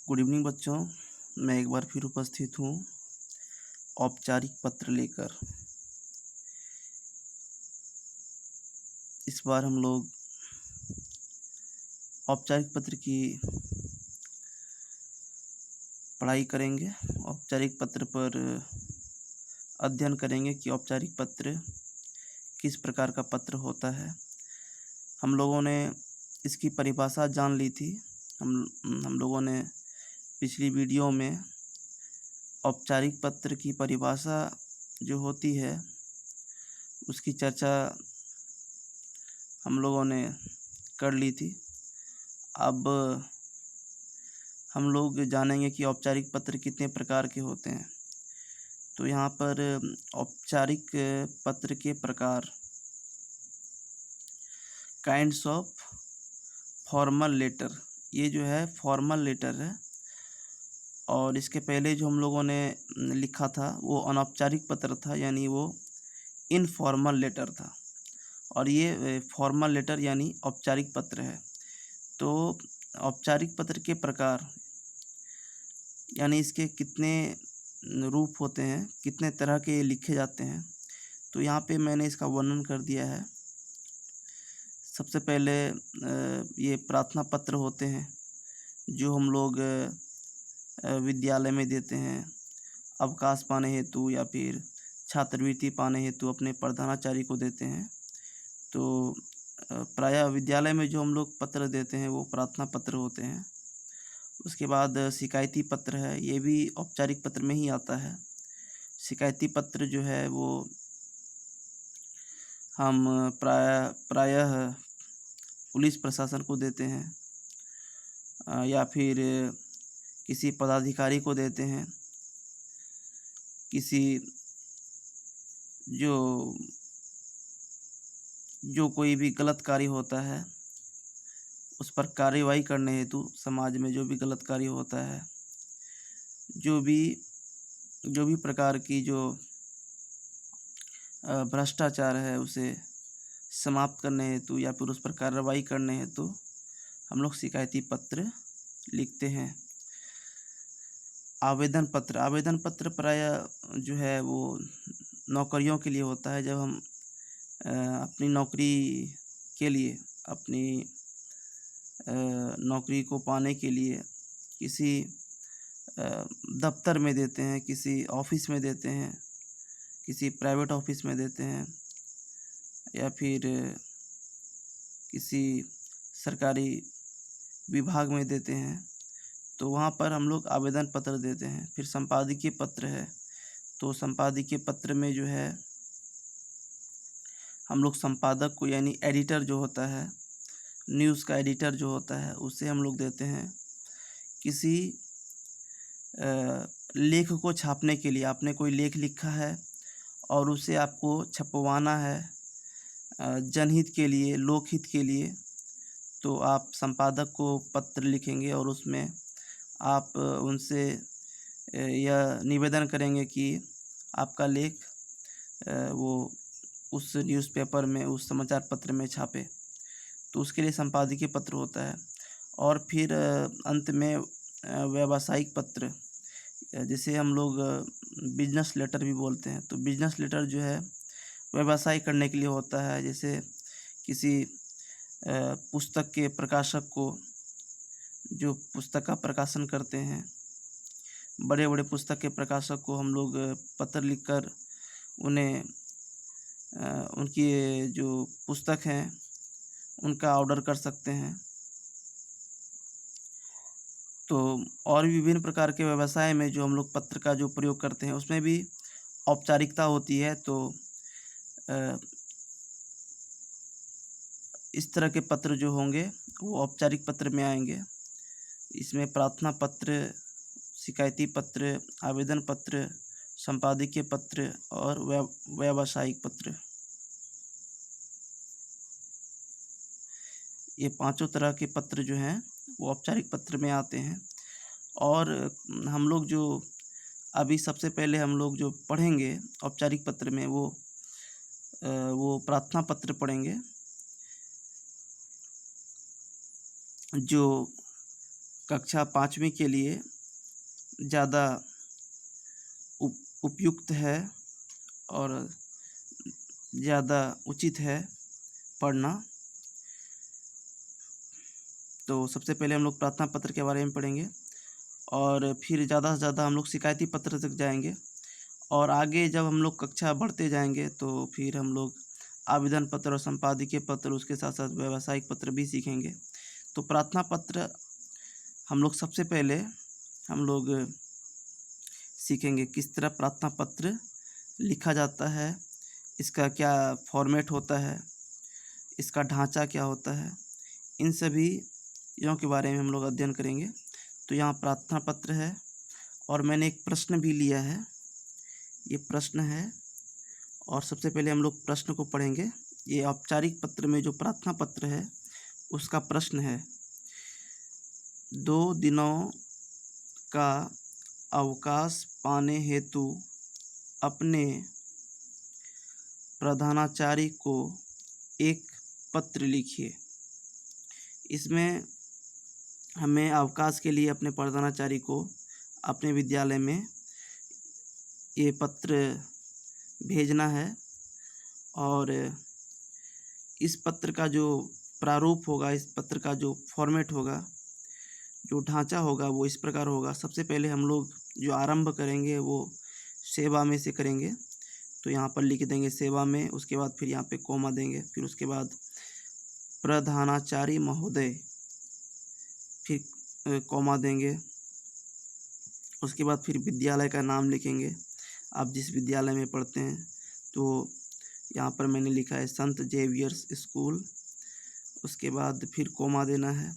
Good evening बच्चों। मैं एक बार फिर उपस्थित हूँ औपचारिक पत्र लेकर। इस बार हम लोग औपचारिक पत्र की पढ़ाई करेंगे। औपचारिक पत्र पर अध्ययन करेंगे कि औपचारिक पत्र किस प्रकार का पत्र होता है। हम लोगों ने इसकी परिभाषा जान ली थी। हम लोगों ने पिछली वीडियो में औपचारिक पत्र की परिभाषा जो होती है उसकी चर्चा हम लोगों ने कर ली थी। अब हम लोग जानेंगे कि औपचारिक पत्र कितने प्रकार के होते हैं। तो यहाँ पर औपचारिक पत्र के प्रकार, काइंड्स ऑफ फॉर्मल लेटर, ये जो है फॉर्मल लेटर है। और इसके पहले जो हम लोगों ने लिखा था वो अनौपचारिक पत्र था, यानी वो इनफॉर्मल लेटर था। और ये फॉर्मल लेटर यानी औपचारिक पत्र है। तो औपचारिक पत्र के प्रकार यानी इसके कितने रूप होते हैं, कितने तरह के लिखे जाते हैं, तो यहाँ पे मैंने इसका वर्णन कर दिया है। सबसे पहले ये प्रार्थना पत्र होते हैं जो हम लोग विद्यालय में देते हैं अवकाश पाने हेतु या फिर छात्रवृत्ति पाने हेतु अपने प्रधानाचार्य को देते हैं। तो प्रायः विद्यालय में जो हम लोग पत्र देते हैं वो प्रार्थना पत्र होते हैं। उसके बाद शिकायती पत्र है, ये भी औपचारिक पत्र में ही आता है। शिकायती पत्र जो है वो हम प्रायः पुलिस प्रशासन को देते हैं या फिर किसी पदाधिकारी को देते हैं। किसी जो कोई भी गलत कार्य होता है उस पर कार्रवाई करने हेतु समाज में जो भी गलत कार्य होता है, जो भी प्रकार की जो भ्रष्टाचार है उसे समाप्त करने हेतु या फिर उस पर कार्रवाई करने हेतु हम लोग शिकायती पत्र लिखते हैं। आवेदन पत्र प्रायः जो है वो नौकरियों के लिए होता है। जब हम अपनी नौकरी के लिए, अपनी नौकरी को पाने के लिए किसी दफ्तर में देते हैं, किसी ऑफिस में देते हैं, किसी प्राइवेट ऑफिस में देते हैं या फिर किसी सरकारी विभाग में देते हैं, तो वहाँ पर हम लोग आवेदन पत्र देते हैं। फिर संपादकीय पत्र है, तो संपादकीय पत्र में जो है हम लोग संपादक को यानी एडिटर जो होता है, न्यूज़ का एडिटर जो होता है, उसे हम लोग देते हैं। किसी लेख को छापने के लिए, आपने कोई लेख लिखा है और उसे आपको छपवाना है जनहित के लिए, लोकहित के लिए, तो आप संपादक को पत्र लिखेंगे और उसमें आप उनसे यह निवेदन करेंगे कि आपका लेख वो उस न्यूज़पेपर में, उस समाचार पत्र में छापे। तो उसके लिए संपादकीय पत्र होता है। और फिर अंत में व्यावसायिक पत्र, जिसे हम लोग बिजनेस लेटर भी बोलते हैं। तो बिजनेस लेटर जो है व्यवसाय करने के लिए होता है। जैसे किसी पुस्तक के प्रकाशक को, जो पुस्तक का प्रकाशन करते हैं, बड़े बड़े पुस्तक के प्रकाशक को हम लोग पत्र लिखकर उन्हें उनकी जो पुस्तक हैं उनका ऑर्डर कर सकते हैं। तो और भी विभिन्न प्रकार के व्यवसाय में जो हम लोग पत्र का जो प्रयोग करते हैं उसमें भी औपचारिकता होती है। तो इस तरह के पत्र जो होंगे वो औपचारिक पत्र में आएंगे। इसमें प्रार्थना पत्र, शिकायती पत्र, आवेदन पत्र, संपादकीय पत्र और व्यावसायिक पत्र, ये पांचों तरह के पत्र जो हैं वो औपचारिक पत्र में आते हैं। और हम लोग जो अभी सबसे पहले हम लोग जो पढ़ेंगे औपचारिक पत्र में वो प्रार्थना पत्र पढ़ेंगे, जो कक्षा 5वीं के लिए ज़्यादा उपयुक्त है और ज़्यादा उचित है पढ़ना। तो सबसे पहले हम लोग प्रार्थना पत्र के बारे में पढ़ेंगे और फिर ज़्यादा से ज़्यादा हम लोग शिकायती पत्र तक जाएंगे और आगे जब हम लोग कक्षा बढ़ते जाएंगे तो फिर हम लोग आवेदन पत्र और संपादकीय पत्र, उसके साथ साथ व्यावसायिक पत्र भी सीखेंगे। तो प्रार्थना पत्र हम लोग सबसे पहले हम लोग सीखेंगे किस तरह प्रार्थना पत्र लिखा जाता है, इसका क्या फॉर्मेट होता है, इसका ढांचा क्या होता है, इन सभी चीज़ों के बारे में हम लोग अध्ययन करेंगे। तो यहाँ प्रार्थना पत्र है और मैंने एक प्रश्न भी लिया है, ये प्रश्न है और सबसे पहले हम लोग प्रश्न को पढ़ेंगे। ये औपचारिक पत्र में जो प्रार्थना पत्र है उसका प्रश्न है, 2 दिनों का अवकाश पाने हेतु अपने प्रधानाचार्य को एक पत्र लिखिए। इसमें हमें अवकाश के लिए अपने प्रधानाचार्य को अपने विद्यालय में ये पत्र भेजना है और इस पत्र का जो प्रारूप होगा, इस पत्र का जो फॉर्मेट होगा, जो ढांचा होगा वो इस प्रकार होगा। सबसे पहले हम लोग जो आरंभ करेंगे वो सेवा में से करेंगे, तो यहाँ पर लिख देंगे सेवा में, उसके बाद फिर यहाँ पे कोमा देंगे, फिर उसके बाद प्रधानाचार्य महोदय, फिर कोमा देंगे, उसके बाद फिर विद्यालय का नाम लिखेंगे, आप जिस विद्यालय में पढ़ते हैं। तो यहाँ पर मैंने लिखा है संत जेवियर्स स्कूल, उसके बाद फिर कोमा देना है,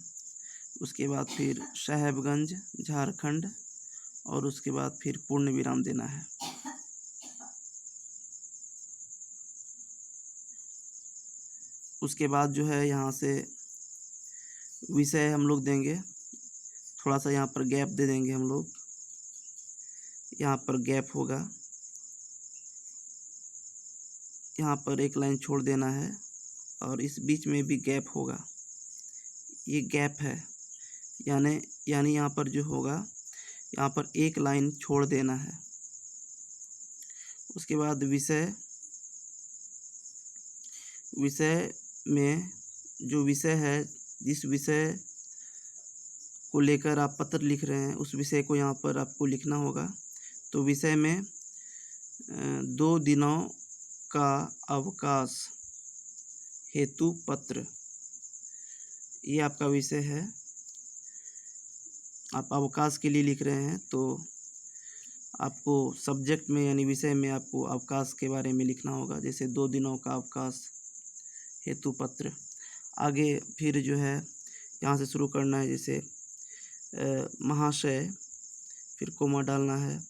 उसके बाद फिर साहेबगंज झारखंड और उसके बाद फिर पूर्ण विराम देना है। उसके बाद जो है यहाँ से विषय हम लोग देंगे, थोड़ा सा यहाँ पर गैप दे देंगे हम लोग, यहाँ पर गैप होगा, यहाँ पर एक लाइन छोड़ देना है और इस बीच में भी गैप होगा, ये गैप है, यानी यहाँ पर जो होगा यहाँ पर एक लाइन छोड़ देना है। उसके बाद विषय में जो विषय है, जिस विषय को लेकर आप पत्र लिख रहे हैं उस विषय को यहाँ पर आपको लिखना होगा। तो विषय में 2 दिनों का अवकाश हेतु पत्र, ये आपका विषय है। आप अवकाश के लिए लिख रहे हैं तो आपको सब्जेक्ट में यानी विषय में आपको अवकाश के बारे में लिखना होगा, जैसे 2 दिनों का अवकाश हेतु पत्र। आगे फिर जो है यहाँ से शुरू करना है, जैसे महाशय, फिर कोमा डालना है,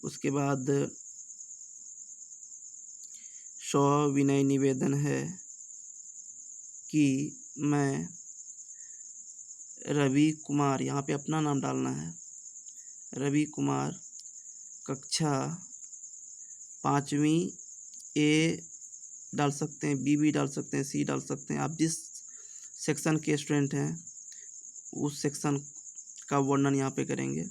उसके बाद सविनय निवेदन है कि मैं रवि कुमार, यहाँ पे अपना नाम डालना है, रवि कुमार कक्षा 5वीं ए डाल सकते हैं, बी भी डाल सकते हैं, सी डाल सकते हैं, आप जिस सेक्शन के स्टूडेंट हैं उस सेक्शन का वर्णन यहाँ पे करेंगे।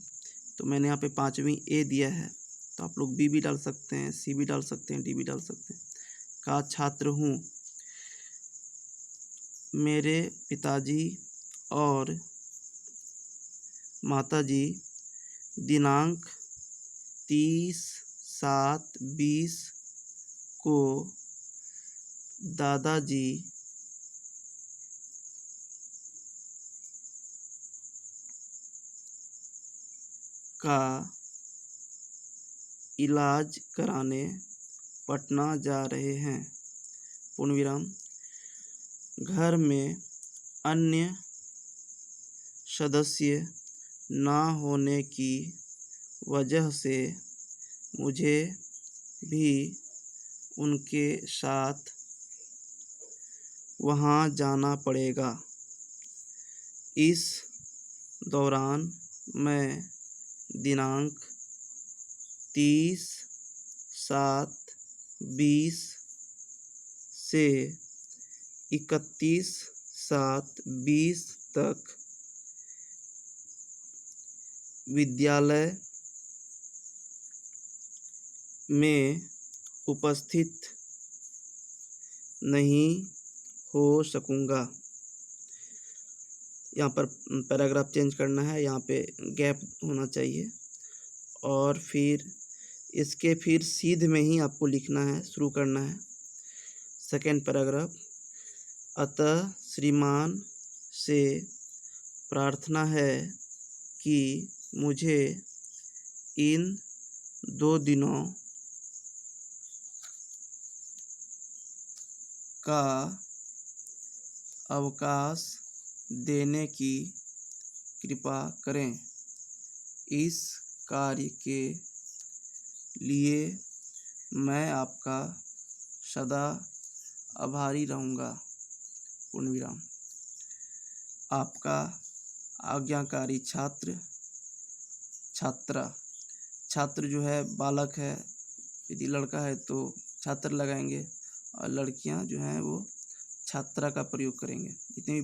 तो मैंने यहाँ पे 5वीं ए दिया है, तो आप लोग बी भी डाल सकते हैं, सी भी डाल सकते हैं, डी भी डाल सकते हैं। का छात्र हूँ, मेरे पिताजी और माताजी दिनांक 30/7/20 को दादाजी का इलाज कराने पटना जा रहे हैं, पूर्ण विराम। घर में अन्य सदस्य ना होने की वजह से मुझे भी उनके साथ वहाँ जाना पड़ेगा। इस दौरान मैं दिनांक 30/7/20 से 31/7/20 तक विद्यालय में उपस्थित नहीं हो सकूँगा। यहाँ पर पैराग्राफ चेंज करना है, यहाँ पे गैप होना चाहिए और फिर इसके फिर सीध में ही आपको लिखना है, शुरू करना है सेकेंड पैराग्राफ। अतः श्रीमान से प्रार्थना है कि मुझे इन 2 दिनों का अवकाश देने की कृपा करें। इस कार्य के लिए मैं आपका सदा आभारी रहूँगा। पूर्ण विराम। आपका आज्ञाकारी छात्र, छात्रा। छात्र जो है बालक है, यदि लड़का है तो छात्र लगाएंगे और लड़कियां जो हैं वो छात्रा का प्रयोग करेंगे। जितनी भी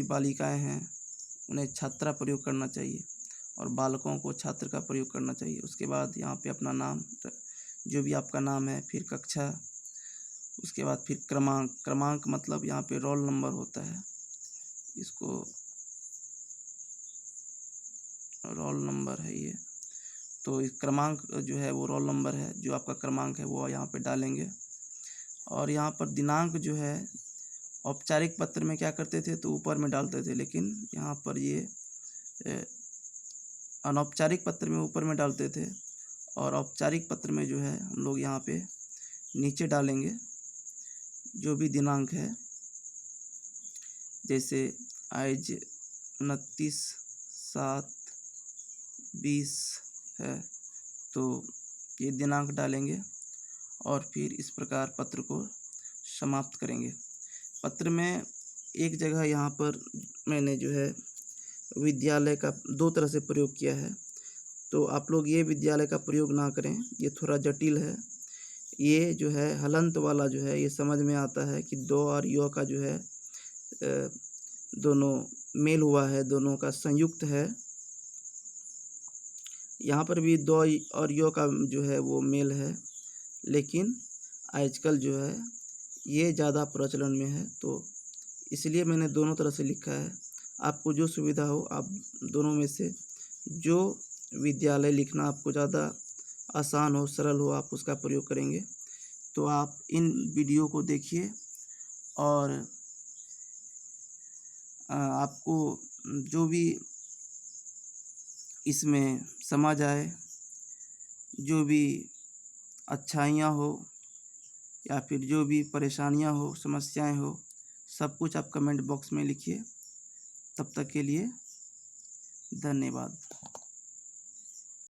बालिकाएं हैं उन्हें छात्रा प्रयोग करना चाहिए और बालकों को छात्र का प्रयोग करना चाहिए। उसके बाद यहाँ पे अपना नाम, जो भी आपका नाम है, फिर कक्षा, उसके बाद फिर क्रमांक। क्रमांक मतलब यहाँ पे रोल नंबर होता है, इसको रोल नंबर है ये। तो इस क्रमांक जो है वो रोल नंबर है, जो आपका क्रमांक है वो यहाँ पे डालेंगे। और यहाँ पर दिनांक जो है औपचारिक पत्र में क्या करते थे तो ऊपर में डालते थे, लेकिन यहाँ पर ये अनौपचारिक पत्र में ऊपर में डालते थे और औपचारिक पत्र में जो है हम लोग यहाँ पे नीचे डालेंगे जो भी दिनांक है। जैसे आज 29/7/20 है तो ये दिनांक डालेंगे और फिर इस प्रकार पत्र को समाप्त करेंगे। पत्र में एक जगह यहाँ पर मैंने जो है विद्यालय का 2 तरह से प्रयोग किया है, तो आप लोग ये विद्यालय का प्रयोग ना करें, ये थोड़ा जटिल है। ये जो है हलंत वाला जो है ये समझ में आता है कि 2 और यो का जो है दोनों मेल हुआ है, दोनों का संयुक्त है। यहाँ पर भी 2 और यो का जो है वो मेल है, लेकिन आजकल जो है ये ज़्यादा प्रचलन में है, तो इसलिए मैंने दोनों तरह से लिखा है। आपको जो सुविधा हो, आप दोनों में से जो विद्यालय लिखना आपको ज़्यादा आसान हो, सरल हो, आप उसका प्रयोग करेंगे। तो आप इन वीडियो को देखिए और आपको जो भी इसमें समझ आए, जो भी अच्छाइयाँ हो या फिर जो भी परेशानियाँ हो, समस्याएं हो, सब कुछ आप कमेंट बॉक्स में लिखिए। तब तक के लिए धन्यवाद।